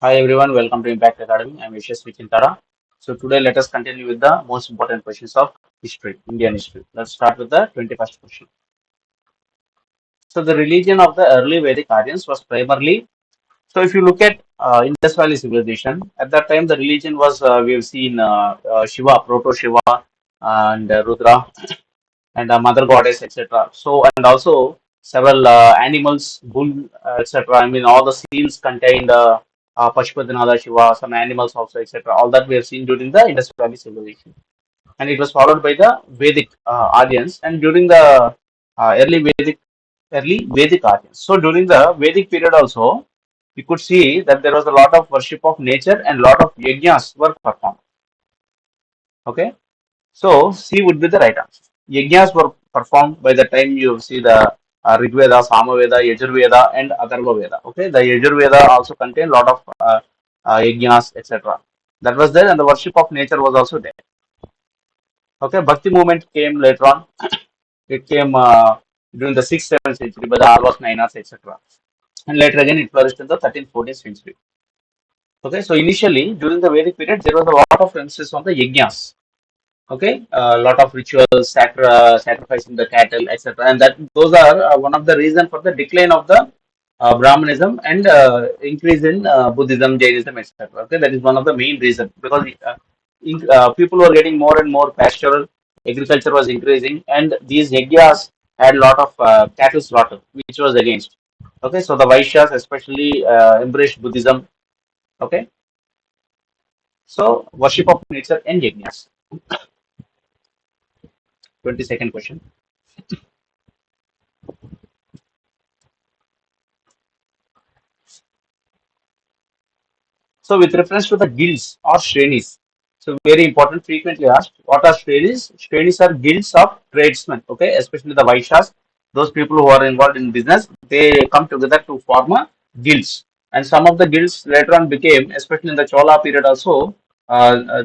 Hi everyone, welcome to Impact Academy. I'm Yashasvi Chintara. So today let us continue with the most important questions of history, Indian history. Let's start with the 21st question. So the religion of the early Vedic Aryans was primarily, so if you look at Indus Valley civilization, at that time the religion was, we have seen Shiva, Proto-Shiva and Rudra and Mother Goddess, etc. So and also several animals, bull, etc. I mean all the scenes contained Pashupatinath, Shiva, some animals also, etc. All that we have seen during the Indus Valley civilization, and it was followed by the Vedic Aryans, and during the early Vedic Aryans. So during the Vedic period also, we could see that there was a lot of worship of nature and lot of yajnas were performed. Okay, so C would be the right answer. Yajnas were performed by the time you see the Rig Veda, Samaveda, Yajurveda, and Atharva Veda. Okay, the Yajurveda also contained lot of yajnas, etc. That was there, and the worship of nature was also there. Okay, Bhakti movement came later on. It came during the 6th, 7th century by the Alvas, Nainas, etc. And later again, it flourished in the 13th, 14th century. Okay, so initially during the Vedic period, there was a lot of emphasis on the yajnas. Okay, a lot of rituals, sacrificing the cattle, etc. And that those are one of the reason for the decline of the Brahmanism and increase in Buddhism, Jainism, etc. Okay, that is one of the main reasons because people were getting more and more pastoral, agriculture was increasing, and these yajnas had a lot of cattle slaughter, which was against. Okay, so the Vaishyas especially embraced Buddhism. Okay, so worship of nature and yajnas. 22nd question. So with reference to the guilds or shrenis, so very important, frequently asked, what are shrenis? Shrenis are guilds of tradesmen, okay, especially the Vaishyas, those people who are involved in business, they come together to form a guilds. And some of the guilds later on became, especially in the Chola period also,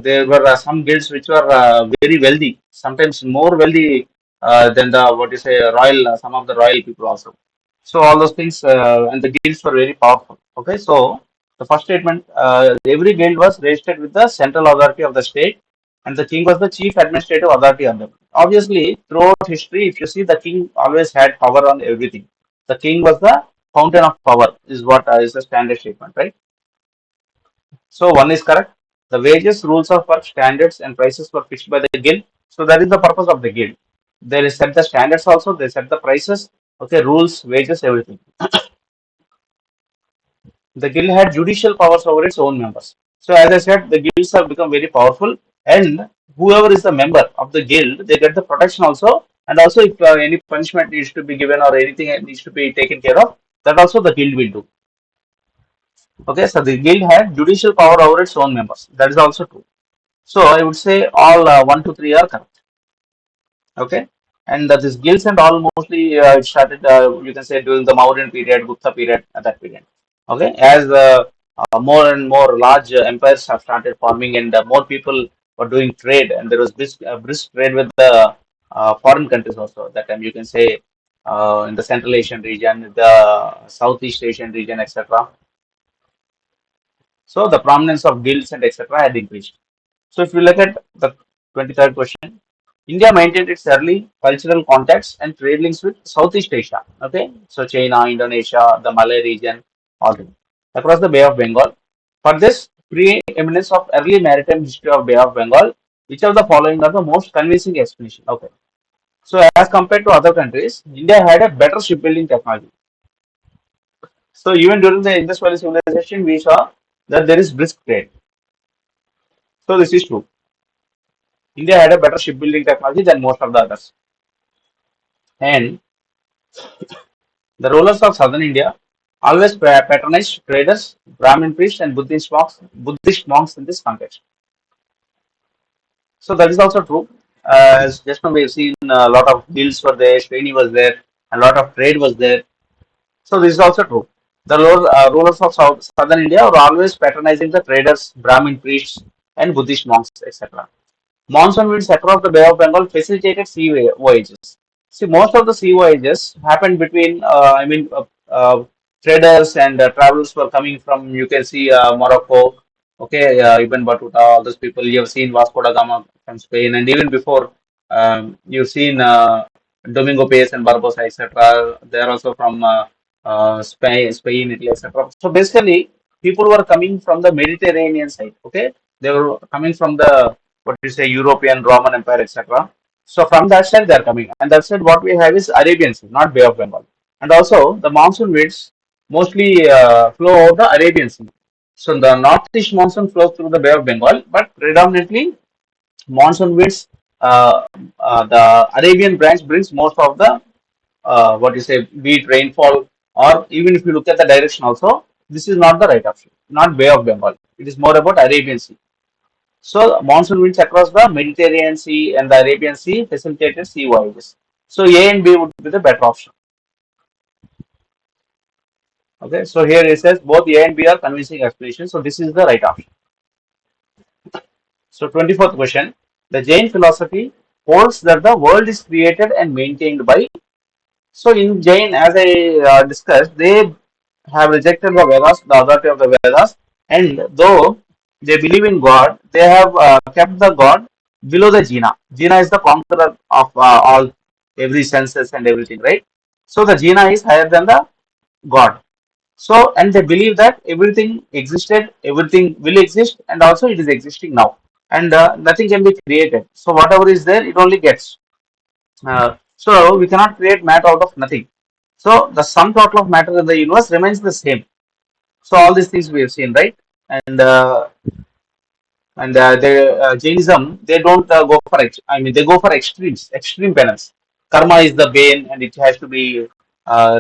there were some guilds which were very wealthy, sometimes more wealthy than the, what you say, royal, some of the royal people also. So all those things, and the guilds were very powerful. Okay, so the first statement, every guild was registered with the central authority of the state, and the king was the chief administrative authority on them. Obviously, throughout history, if you see, the king always had power on everything. The king was the fountain of power, is what is the standard statement, right? So one is correct. The wages, rules of work, standards, and prices were fixed by the guild. So that is the purpose of the guild. They set the standards also. They set the prices. Okay, rules, wages, everything. The guild had judicial powers over its own members. So as I said, the guilds have become very powerful, and whoever is the member of the guild, they get the protection also, and also if any punishment needs to be given or anything needs to be taken care of, that also the guild will do. Okay, so the guild had judicial power over its own members. That is also true. So I would say all 1 to 3 are correct. Okay, and this guilds and all mostly it started, you can say, during the Mauryan period, Gupta period, at that period. Okay, as more and more large empires have started forming, and more people were doing trade, and there was brisk trade with the foreign countries also. That time you can say in the Central Asian region, the Southeast Asian region, etc. So the prominence of guilds and etc. had increased. So if you look at the 23rd question, India maintained its early cultural contacts and trade links with Southeast Asia. Okay, so China, Indonesia, the Malay region, all them, across the Bay of Bengal. For this preeminence of early maritime history of Bay of Bengal, which of the following are the most convincing explanation? Okay, so as compared to other countries, India had a better shipbuilding technology. So even during the Indus Valley civilization, we saw that there is brisk trade. So this is true. India had a better shipbuilding technology than most of the others. And the rulers of southern India always patronized traders, Brahmin priests, and Buddhist monks in this context. So that is also true. As just now we have seen a lot of guilds were there, Shreni was there, a lot of trade was there. So this is also true. The rulers of southern India were always patronizing the traders, Brahmin priests, and Buddhist monks, etc. Monsoon winds across the Bay of Bengal facilitated sea voyages. See, most of the sea voyages happened between, traders and travelers were coming from, you can see, Morocco, okay, Ibn Battuta, all those people. You have seen Vasco da Gama from Spain, and even before, you've seen Domingo Pace and Barbosa, etc. They are also from Spain, Italy, etc. So basically, people were coming from the Mediterranean side. Okay, they were coming from the, what you say, European, Roman Empire, etc. So from that side they are coming, and that side what we have is Arabian Sea, not Bay of Bengal. And also the monsoon winds mostly flow over the Arabian Sea. So the northeast monsoon flows through the Bay of Bengal, but predominantly monsoon winds, the Arabian branch brings most of the, what you say, be it rainfall, or even if you look at the direction also, this is not the right option, not Bay of Bengal. It is more about Arabian Sea. So monsoon winds across the Mediterranean Sea and the Arabian Sea facilitated sea voyages. So A and B would be the better option. Okay, so here it says both A and B are convincing explanations. So this is the right option. So 24th question. The Jain philosophy holds that the world is created and maintained by. So in Jain, as I discussed, they have rejected the Vedas, the authority of the Vedas, and though they believe in God, they have kept the God below the Jina. Jina is the conqueror of all, every senses and everything, right? So the Jina is higher than the God. So, and they believe that everything existed, everything will exist, and also it is existing now, and nothing can be created. So, whatever is there, it only gets. So, we cannot create matter out of nothing. So, the sum total of matter in the universe remains the same. So, all these things we have seen, right? And the Jainism, they don't go for I mean they go for extremes, extreme penance. Karma is the bane, and it has to be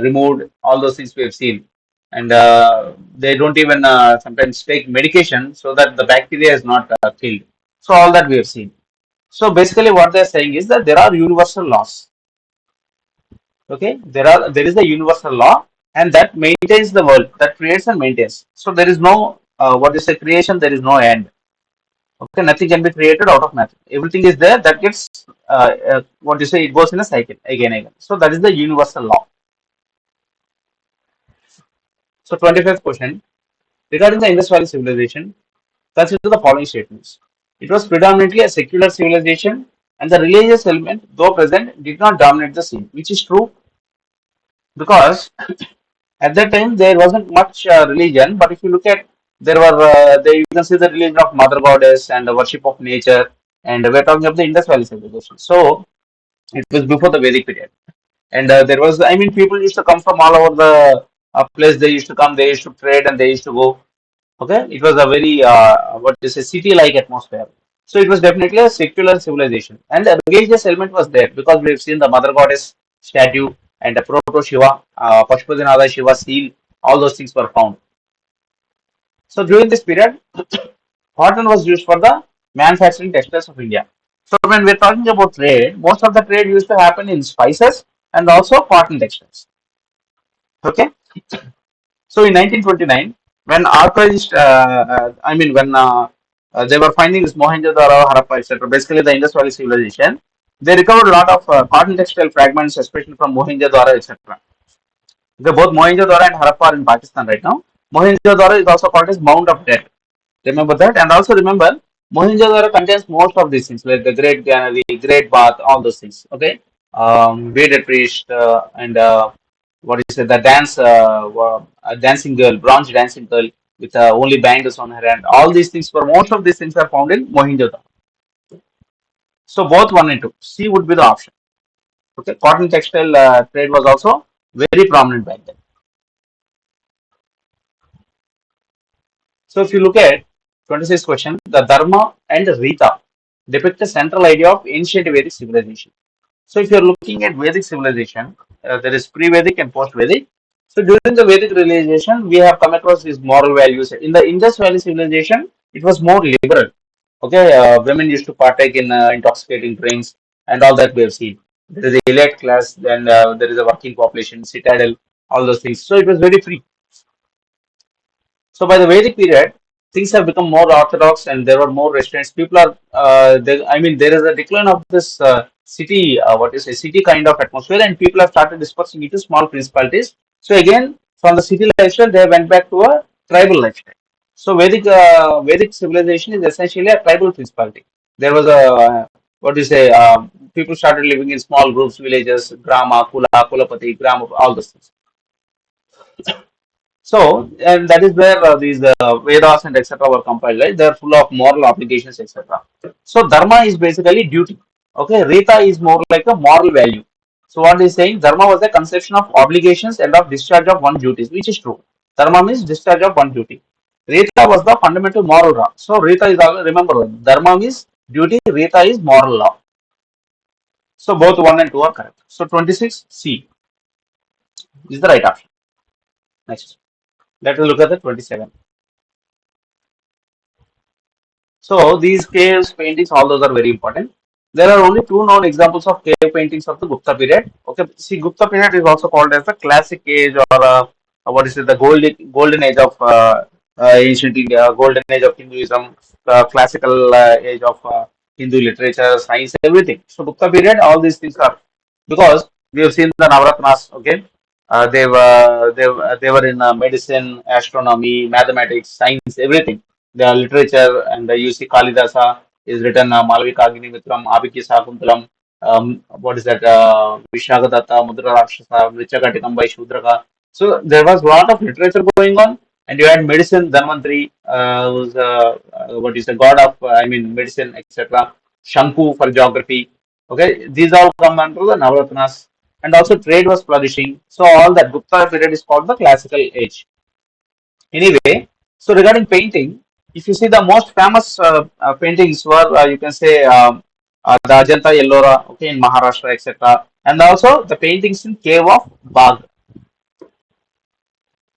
removed. All those things we have seen, and they don't even sometimes take medication so that the bacteria is not killed. So all that we have seen. So basically, what they are saying is that there are universal laws. Okay, there is a universal law, and that maintains the world, that creates and maintains. So there is no what is a creation. There is no end. Okay, nothing can be created out of nothing. Everything is there, that gets what you say, it goes in a cycle again and again. So that is the universal law. So 25th question, regarding the Indus Valley civilization, consider the following statements. It was predominantly a secular civilization, and the religious element, though present, did not dominate the scene, which is true, because at that time there wasn't much religion. But if you look at, you can see the religion of Mother Goddess and the worship of nature, and we're talking of the Indus Valley civilization. So it was before the Vedic period, and there was, I mean, people used to come from all over the place. They used to come, they used to trade, and they used to go. Okay, it was a very what is a city-like atmosphere. So it was definitely a secular civilization, and the religious element was there because we've seen the Mother Goddess statue and the Proto Shiva, Pashupatinath Shiva seal. All those things were found. So during this period, cotton was used for the manufacturing textiles of India. So when we're talking about trade, most of the trade used to happen in spices and also cotton textiles. Okay. So in 1929, when archaeologists, when they were finding this Mohenjo-daro, Harappa, etc., basically the Indus Valley civilization, they recovered a lot of cotton textile fragments, especially from Mohenjo-daro, etc. Okay, both Mohenjo-daro and Harappa are in Pakistan right now. Mohenjo-daro is also called as Mound of Death. Remember that, and also remember Mohenjo-daro contains most of these things like the Great Granary, Great Bath, all those things. Okay, bearded priest and what is it? The dancing girl, bronze dancing girl with only bangles on her hand. All these things, for most of these things, are found in Mohenjo-daro. So both one and two. C would be the option. Okay, cotton textile trade was also very prominent back then. So if you look at 26th question, the Dharma and Rita depict a central idea of ancient Vedic civilization. So if you're looking at Vedic civilization, there is pre-Vedic and post-Vedic. So during the Vedic civilization, we have come across these moral values. In the Indus Valley civilization, it was more liberal. Okay, women used to partake in intoxicating drinks and all that we have seen. There is a elite class, then there is a working population, citadel, all those things. So it was very free. So by the Vedic period, things have become more orthodox and there were more restraints. People are, there is a decline of this city, what is a city kind of atmosphere, and people have started dispersing into small principalities. So again, From the city lifestyle, they went back to a tribal lifestyle. So Vedic civilization is essentially a tribal principality. There was a what do you say? People started living in small groups, villages, grama, kula, kulapati, grama, all those things. So, and that is where these Vedas and etc. were compiled, right? They're full of moral obligations, etc. So, dharma is basically duty. Okay, Rita is more like a moral value. So, what is saying? Dharma was the conception of obligations and of discharge of one duties, which is true. Dharma means discharge of one duty. Rita was the fundamental moral law. So, Rita is remember, dharma means duty, Rita is moral law. So, both 1 and 2 are correct. So, 26C is the right option. Next, let us look at the 27. So these caves paintings, all those are very important. There are only two known examples of cave paintings of the Gupta period. Okay, see, Gupta period is also called as the classic age, or what is it, the golden age of ancient India, golden age of Hinduism, the classical age of Hindu literature, science, everything. So Gupta period, all these things are, because we have seen the Navratnas. Okay, they were in medicine, astronomy, mathematics, science, everything. The literature, and you see Kalidasa is written Malavika Agnimitram, Abhikya Sakuntalam, what is that, Vishnagadatta, Mudra Rakshasa, Vichakatikam by Shudraka. So there was a lot of literature going on, and you had medicine, Dhanvantri, who's what is the god of, I mean, medicine, etc. Shanku for geography. Okay, these all come under the Navaratnas, and also trade was flourishing. So all that Gupta period is called the classical age. Anyway, so regarding painting, if you see the most famous paintings were, you can say, the Ajanta Ellora, okay, in Maharashtra, etc. And also the paintings in cave of Bagh.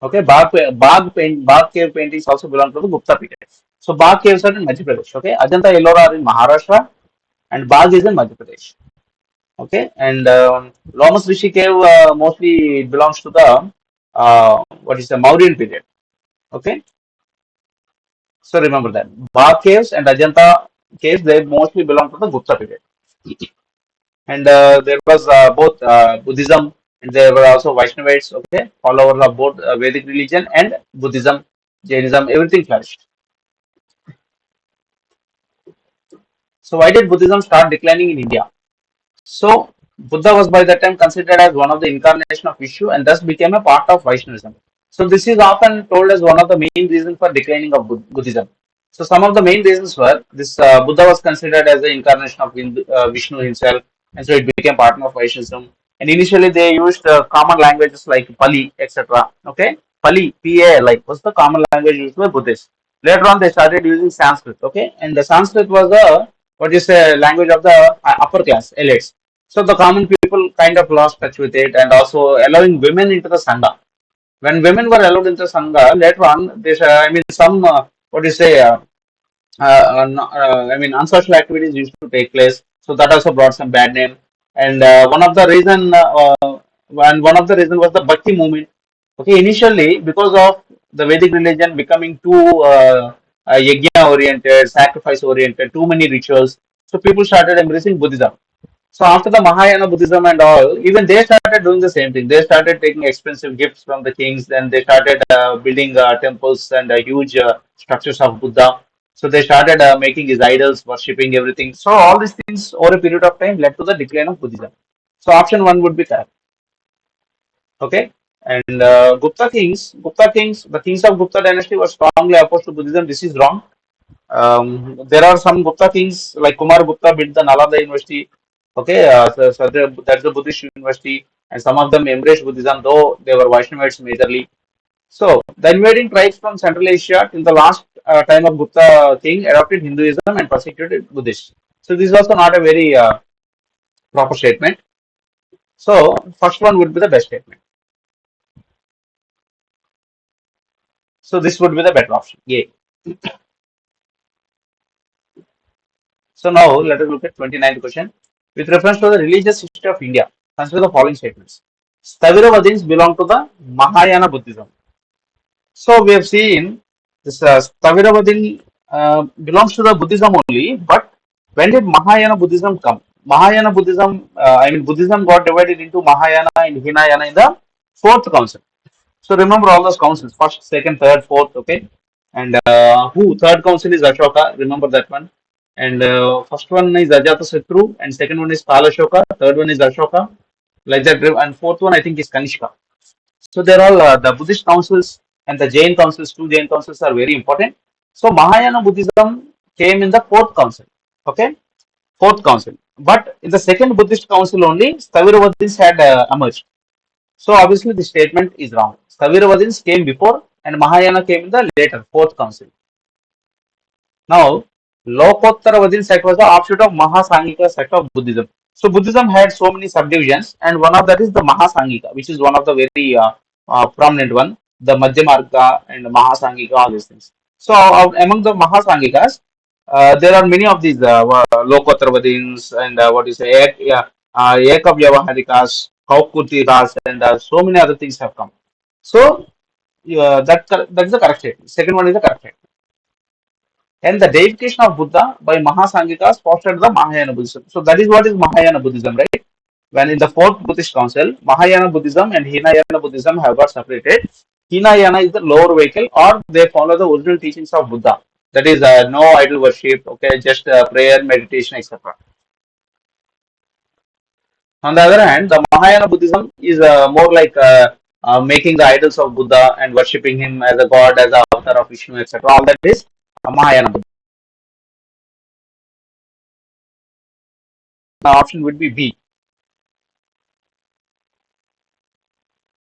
Okay, Bagh cave paintings also belong to the Gupta period. So Bagh caves are in Madhya Pradesh. Okay, Ajanta Ellora are in Maharashtra, and Bagh is in Madhya Pradesh. Okay, and Lomas Rishi cave mostly belongs to the what is the Mauryan period. Okay, so remember that Bagh caves and Ajanta caves, they mostly belong to the Gupta period. And there was both Buddhism, and there were also Vaishnavites. Okay, followers of both Vedic religion and Buddhism, Jainism, everything flourished. So why did Buddhism start declining in India? So Buddha was by that time considered as one of the incarnation of Vishnu, and thus became a part of Vaishnavism. So this is often told as one of the main reasons for declining of Buddhism. So some of the main reasons were this: Buddha was considered as the incarnation of Vishnu himself, and so it became part of Vaishnavism. And initially they used common languages like Pali, etc. Okay, Pali, PA, like was the common language used by Buddhists. Later on they started using Sanskrit. Okay, and the Sanskrit was the what is the language of the upper class elites. So the common people kind of lost touch with it, and also allowing women into the sangha. When women were allowed into sangha, later on, this I mean some what do you say? I mean unsocial activities used to take place. So that also brought some bad name. And one of the reason was the Bhakti movement. Okay, initially because of the Vedic religion becoming too yajna oriented, sacrifice oriented, too many rituals. So people started embracing Buddhism. So after the Mahayana Buddhism and all, even they started doing the same thing. They started taking expensive gifts from the kings. Then they started building temples and huge structures of Buddha. So they started making his idols, worshipping everything. So all these things over a period of time led to the decline of Buddhism. So option one would be correct. Okay. And the kings of Gupta dynasty were strongly opposed to Buddhism. This is wrong. There are some Gupta kings like Kumar Gupta built the Nalanda University. Okay, that's the Buddhist university, and some of them embraced Buddhism, though they were Vaishnavites majorly. So the invading tribes from Central Asia till the last time of Gupta king adopted Hinduism and persecuted Buddhists. So this is also not a very proper statement. So first one would be the best statement. So this would be the better option. Yeah. So now let us look at 29th question. With reference to the religious history of India, consider the following statements. Staviravadins belong to the Mahayana Buddhism. So we have seen this Staviravadin belongs to the Buddhism only, but when did Mahayana Buddhism come? Mahayana Buddhism, I mean Buddhism got divided into Mahayana and Hinayana in the fourth council. So remember all those councils: first, second, third, fourth. Okay, and who third council is Ashoka. Remember that one. And first one is Ajatasattu, and second one is Kalashoka. Third one is Ashoka. Like that, and fourth one I think is Kanishka. So they're all the Buddhist councils and the Jain councils. Two Jain councils are very important. So Mahayana Buddhism came in the fourth council. Okay, fourth council. But in the second Buddhist council only, Staviravadins had emerged. So obviously the statement is wrong. Staviravadins came before and Mahayana came in the later, fourth council. Now, Lokottaravadin sect was the offshoot of Mahasangika sect of Buddhism. So Buddhism had so many subdivisions, and one of that is the Mahasangika, which is one of the very prominent one, the Madhyamarga and Mahasangika, all these things. So among the Mahasangikas, there are many of these Lokottaravadins and what you say, Ekavyavaharikas, Kaukutikas, and so many other things have come. So that is the correct statement. Second one is the correct statement. And the deification of Buddha by Mahasangikas fostered the Mahayana Buddhism. So that is what is Mahayana Buddhism, right? When in the fourth Buddhist council, Mahayana Buddhism and Hinayana Buddhism have got separated. Hinayana is the lower vehicle, or they follow the original teachings of Buddha. That is no idol worship, okay, just prayer, meditation, etc. On the other hand, the Mahayana Buddhism is more like making the idols of Buddha and worshipping him as a god, as a avatar of Vishnu, etc. All that is Mahayana Buddhism. The option would be B.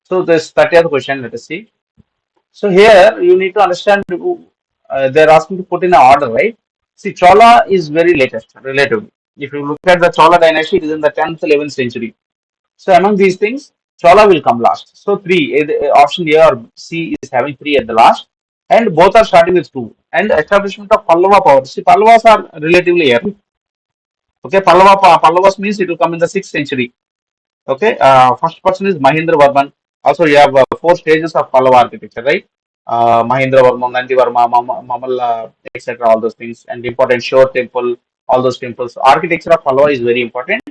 So this 30th question, let us see. So here you need to understand, they're asking to put in an order, right? See, Chola is very latest, relatively. If you look at the Chola dynasty, it is in the 10th, 11th century. So among these things, Chola will come last. So three, option A or C is having three at the last, and both are starting with two. And establishment of Pallava power. See, Pallavas are relatively early. Okay, Pallavas means it will come in the 6th century. Okay, first person is Mahendra Varman. Also, you have four stages of Pallava architecture, right? Mahendra Varma, Nandi Varma, Mamalla, etc. All those things, and important Shore Temple, all those temples. Architecture of Pallava is very important.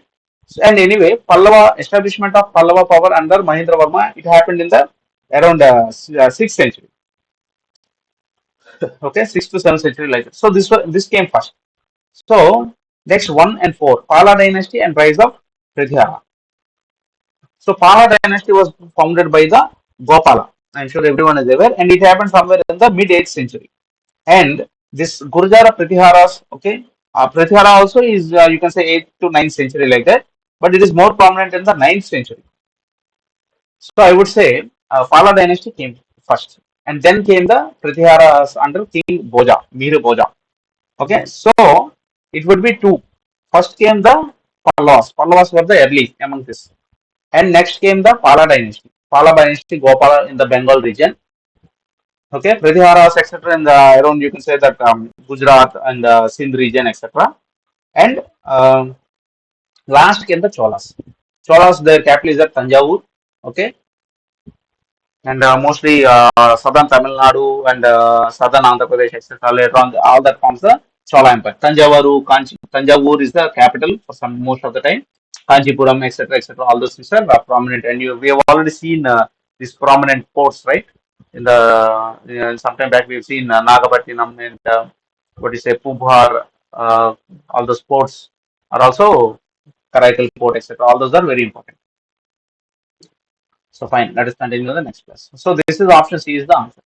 And anyway, Pallava establishment of Pallava power under Mahendra Varma, it happened in the around 6th century. Okay, 6th to 7th century like that. So this came first. So next 1 and 4, Pala dynasty and rise of Prithia. So Pala dynasty was founded by the Gopala. I'm sure everyone is aware, and it happened somewhere in the mid 8th century. And this Gurjara Pratiharas, okay, Pratihara also is you can say 8th to 9th century like that, but it is more prominent in the 9th century. So I would say Pala dynasty came first, and then came the Pratiharas under King Boja, Miru Boja. Okay, so it would be two. First came the Pallavas. Pallavas were the early among this. And next came the Pala dynasty. Pala dynasty, Gopala in the Bengal region. Okay, Pratiharas, etc. in the around you can say that Gujarat and Sindh region, etc. And last came the Cholas. Cholas, their capital is at Tanjavur. Okay, and mostly southern Tamil Nadu and southern Andhra Pradesh, etc. Later on, all that forms the Chola Empire. Tanjavur is the capital for some most of the time. Kanchipuram, etc., etc. All those things are prominent, and we have already seen these prominent ports, right? In the sometime back, we've seen Nagapattinam and what do you say, Pubhar. All those ports are also Karaikal port, etc. All those are very important. So fine, let us continue the next class. So this is option C is the answer.